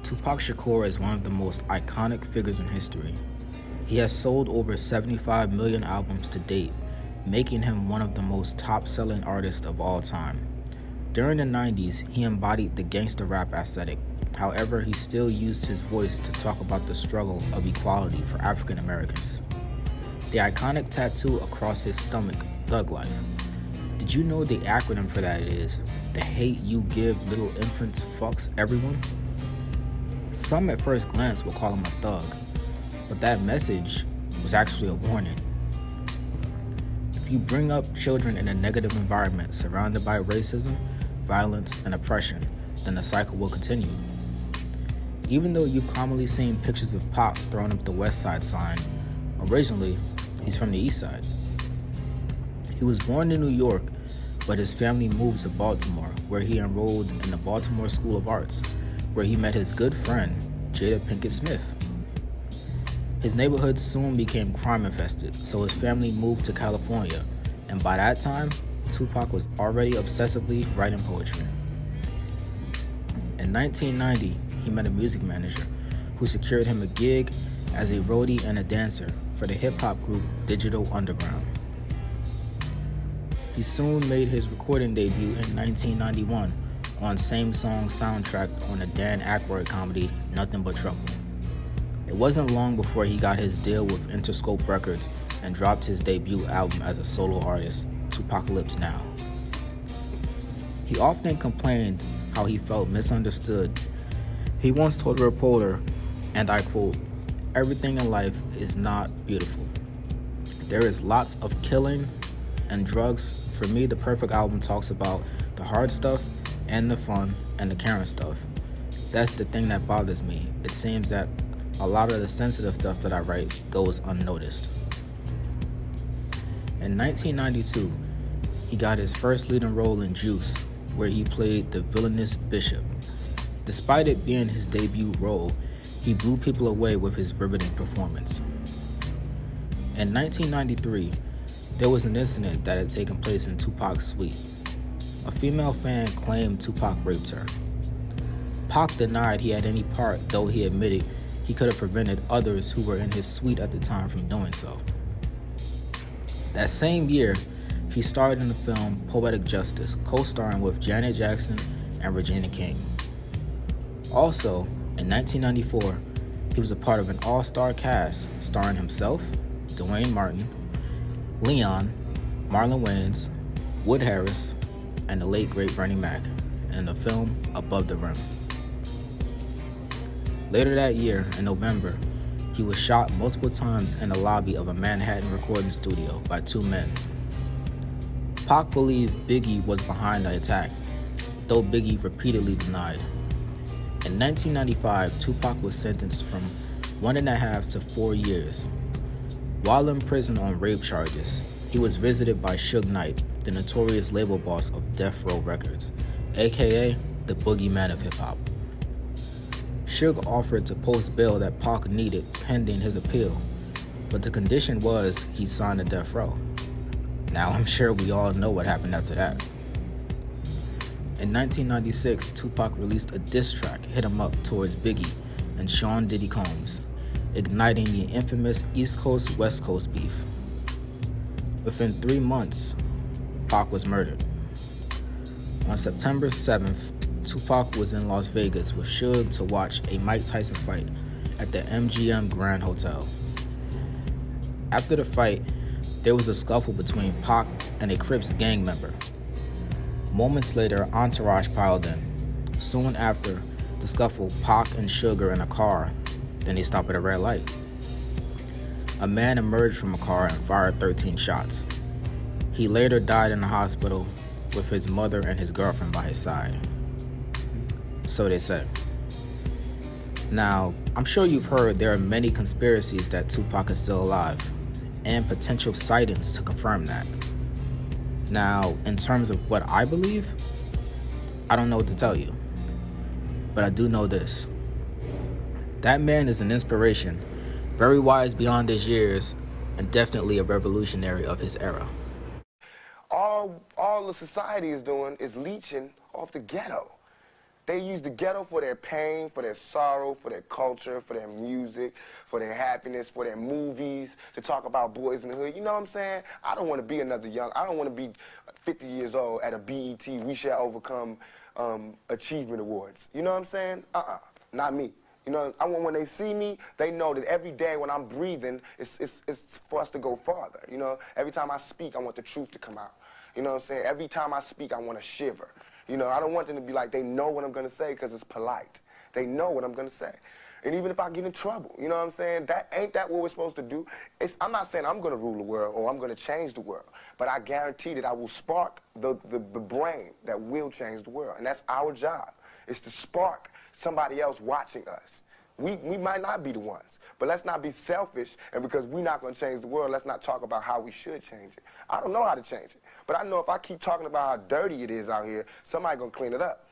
Tupac Shakur is one of the most iconic figures in history. He has sold over 75 million albums to date, making him one of the most top-selling artists of all time. During the 90s, he embodied the gangster rap aesthetic. However, he still used his voice to talk about the struggle of equality for African Americans. The iconic tattoo across his stomach, Thug Life. Did you know the acronym for that is, the hate you give little infants fucks everyone? Some at first glance will call him a thug, but that message was actually a warning. If you bring up children in a negative environment surrounded by racism, violence, and oppression, then the cycle will continue. Even though you've commonly seen pictures of Pac throwing up the West Side sign, originally, he's from the East Side. He was born in New York, but his family moved to Baltimore, where he enrolled in the Baltimore School of Arts, where he met his good friend, Jada Pinkett Smith. His neighborhood soon became crime-infested, so his family moved to California, and by that time, Tupac was already obsessively writing poetry. In 1990, he met a music manager who secured him a gig as a roadie and a dancer for the hip-hop group Digital Underground. He soon made his recording debut in 1991 on Same Song soundtrack on the Dan Aykroyd comedy Nothing But Trouble. It wasn't long before he got his deal with Interscope Records and dropped his debut album as a solo artist, Tupacalypse Now. He often complained how he felt misunderstood. He once told a reporter, and I quote, "Everything in life is not beautiful. There is lots of killing and drugs. For me, the perfect album talks about the hard stuff and the fun and the caring stuff. That's the thing that bothers me. It seems that a lot of the sensitive stuff that I write goes unnoticed." In 1992, he got his first leading role in Juice, where he played the villainous Bishop. Despite it being his debut role, he blew people away with his riveting performance. In 1993, there was an incident that had taken place in Tupac's suite. A female fan claimed Tupac raped her. Pac denied he had any part, though he admitted he could have prevented others who were in his suite at the time from doing so. That same year, he starred in the film Poetic Justice, co-starring with Janet Jackson and Regina King. Also, in 1994, he was a part of an all-star cast starring himself, Dwayne Martin, Leon, Marlon Wayans, Wood Harris, and the late great Bernie Mac in the film Above the Rim. Later that year, in November, he was shot multiple times in the lobby of a Manhattan recording studio by two men. Pac believed Biggie was behind the attack, though Biggie repeatedly denied. In 1995, Tupac was sentenced from 1.5 to 4 years. While in prison on rape charges, he was visited by Suge Knight, the notorious label boss of Death Row Records, aka the boogeyman of hip-hop. Suge offered to post bail that Pac needed pending his appeal, but the condition was he signed a death row. Now, I'm sure we all know what happened after that. In 1996, Tupac released a diss track, Hit 'Em Up, towards Biggie and Sean Diddy Combs, igniting the infamous East Coast-West Coast beef. Within 3 months, Pac was murdered. On September 7th, Tupac was in Las Vegas with Suge to watch a Mike Tyson fight at the MGM Grand Hotel. After the fight, there was a scuffle between Pac and a Crips gang member. Moments later, entourage piled in. Soon after the scuffle, Pac and Suge are in a car, then they stop at a red light. A man emerged from a car and fired 13 shots. He later died in the hospital with his mother and his girlfriend by his side. So they say. Now, I'm sure you've heard there are many conspiracies that Tupac is still alive, and potential sightings to confirm that. Now, in terms of what I believe, I don't know what to tell you, but I do know this. That man is an inspiration, very wise beyond his years, and definitely a revolutionary of his era. All the society is doing is leeching off the ghetto. They use the ghetto for their pain, for their sorrow, for their culture, for their music, for their happiness, for their movies, to talk about boys in the hood. You know what I'm saying? I don't want to be another I don't want to be 50 years old at a BET We Shall Overcome Achievement Awards. You know what I'm saying? Not me. You know, I want when they see me, they know that every day when I'm breathing, it's for us to go farther. You know, every time I speak, I want the truth to come out. You know what I'm saying? Every time I speak, I want to shiver. You know, I don't want them to be like, they know what I'm going to say because it's polite. They know what I'm going to say. And even if I get in trouble, you know what I'm saying? Ain't that what we're supposed to do? I'm not saying I'm going to rule the world or I'm going to change the world, but I guarantee that I will spark the brain that will change the world. And that's our job, is to spark somebody else watching us. We might not be the ones, but let's not be selfish, and because we're not going to change the world, let's not talk about how we should change it. I don't know how to change it, but I know if I keep talking about how dirty it is out here, somebody's going to clean it up.